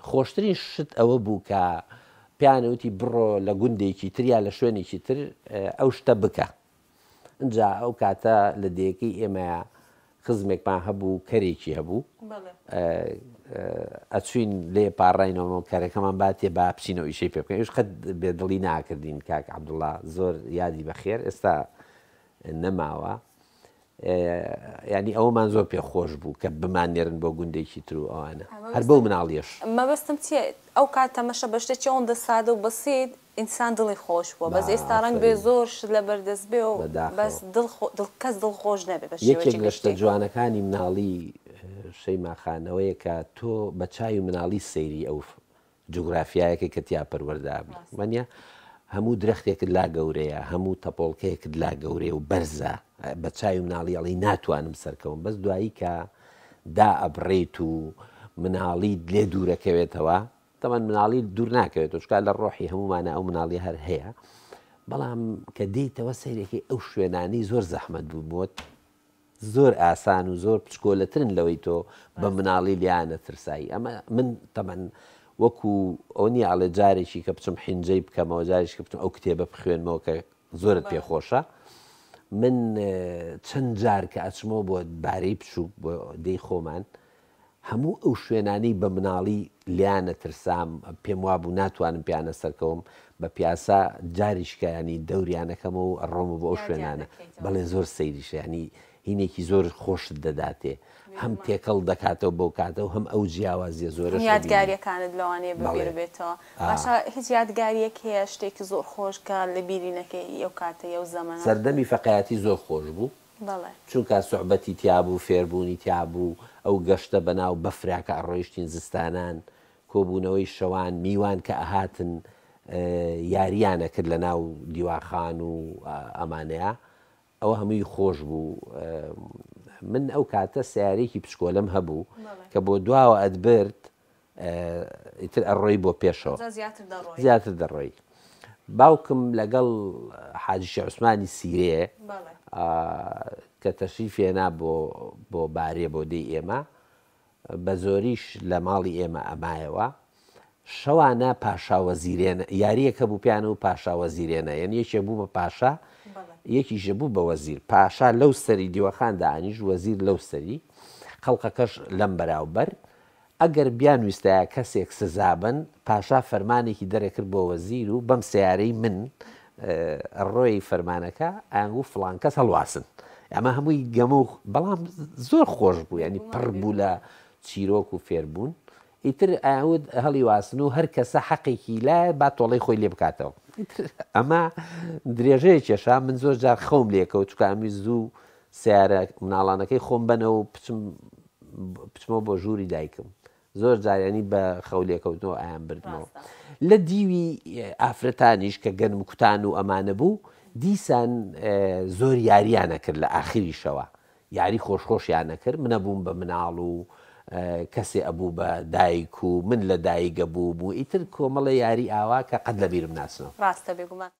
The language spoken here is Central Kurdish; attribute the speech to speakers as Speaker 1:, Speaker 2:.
Speaker 1: خۆشترین شت ئەوە بوو کە پیانەوتی بڕۆ لە گوندێکی تریا لە شوێنێکی تر ئەو شتە بکە. اینجا ئەو کاتە لە دەیەکەی ئێمە خزمێکمان هەبوو کەرێکی هەبوو ئەچوین لێ پاڕاینەوە کارەکەمان باتێ با بچینەوە ئیشەی پێ بکەین. قەت بێدڵی ناکردین کاک عەبدوڵڵا زۆر یادی بەخێر ئێستا نەماوە. ینی ئەوەمان زۆر پێخۆش بوو کە بمانێرن بۆ گوندێکی تر و ئەوانە هەر بەو مناڵیەش
Speaker 2: مەبەستم چیە ئەو کات تەمەشە بە شتێکی ئەوەندە سادە و بەسیت ئینسان دڵی خۆش بووە بەس ئێستا ڕەنگ بێ زۆر شت لە بەردەست بێ و بەس کەس دڵخۆش نەبێ.
Speaker 1: یەکێک لە شتە جوانەکانی مناڵی شەیماخانەوەیە کە تۆ بە چاوی مناڵی سەیری ئەو جوگرافیایەکە کە تیا پەروەردابی وانە هەموو درەختێکت لا گەورەیە هەموو تەپۆڵکەیەکت لا گەورەیە و بەرزە بە چاوی مناڵی ئەڵی ناتوانم سەرکەوم بەس دوایی کە دا ئەبڕێیت و مناڵی لێ دوورەکەوێتەوە تەمان مناڵی دوور ناکەوێتەوە چکار لە ڕۆحی هەمومانە ئەو مناڵی هەر هەیە بەڵام کە دێیتەوە سەیرێکی ئەو شوێنانی زۆر زەحمەت بووبووت زۆر ئاسان و زۆر پچکۆلەترن لەوەی تۆ بە مناڵی لیانە ترسایی. ئەمە من تەمان وەکو ئەو نیە ئەڵێ جارێکی کە بچم حینجەی بکەمەوە جارێکی کە بچم ئەو کتێبە بخوێنمەوە کە زۆرت پێخۆشە. من چەند جار کە ئەچمەوە بۆ بارەی بچوو بۆ دەی خۆمان هەموو ئەو شوێنانەی بە مناڵی لیانە ترسام پێم وابوو ناتوانم پیانە سەرکەوم بە پیاسا جاریشکە ینی دەوریانەکەمە و ئەڕۆمە بۆ ئەو شوێنانە بەڵێ زۆر سەیریشە ینی هینێکی زۆر خۆشت دەداتێ هەم تێکەڵ دەکاتەوە بەو کاتەوە هەم ئەو جیاوازیە زۆرە
Speaker 2: یادگاریەکانت لەوانەیە ببیر بێتەوە. باشە هیچ یادگاریەک هەیە شتێکی زۆر خۆشکە لە بیرینەکەی ئەو کاتە ئەو زەمانە؟
Speaker 1: سەردەمی فەقەیەتی زۆر خۆش بوو چونکە سوحبەتی تیابوو فێربوونی تیابوو ئەو گەشتە بەناو بەفراکە ئەڕۆیشتین زستانان کۆبوونەوەی شەوان میوان کە ئەهاتن یاریانە کرد لە ناو دیواخان و ئەمانەیە ئەوە هەمووی خۆش بوو. من ئەو کاتە سیارێکی پشکۆلم هەبوو کە بۆ دواوە ئەدبرد ئیتر ئەڕۆی بۆ پێشەوە زیاتر دەڕۆی. باوکم لەگەڵ حاجی شێخ عوسمانی سیرێ کە تەشریفێنا بۆ بارێ بۆ دەی ئێمە بە زۆریش لە ماڵی ئێمە ئەمایەوە شەوانە پاشاوەزیرێنە یاریەکە بوو پیانە و پاشاوەزیرێنە یەن یەکێ بوو بە پاشا یەکیشە بوو بە وەزیر پاشا لەو سەری دیوەخان دانیش وەزیر لەو سەری خەڵقەکەش لەم بەراوبەر ئەگەر بیانویستایە کەسێک سزابن پاشا فەرمانێکی دەرەکرد بۆ وەزیر و بەم سیارەی من ڕۆی فەرمانەکە ئەنگوو فڵان کەس هەڵواسن ئەمە هەمووی گەمە و بەڵام زۆر خۆش بوو ینی پڕ بوو لە چیرۆک و فێربوون ئیتر ئاود هەڵی واسن و هەر کەسە حەقێکی لایە با تۆڵەی خۆی لێ بکاتەوە. ئەمە درێژەیە کێشا من زۆر جار خەوم لێکەوت چکامی زوو سیارە مناڵانەکەی خۆم بنەوە و پچمەوە بۆ ژووری دایکم زۆر جارانی بە خەو لێکەوتنەوە ئایان بردنەوە. لە دیوی ئافرەتانیش کە گەنم کوتان و ئەمانە بوو دیسان زۆر یاریانە کرد لە ئاخریشەوە یاری خۆشخۆشیانە کرد منە بووم بە مناڵ و کەسێ ئەبوو بە دایک و من لە دایکە بوو ئیتر کۆمەڵە یاری ئاوا کە قەت لە بیرم ناچنەوە.
Speaker 2: ڕاستە بێگومان.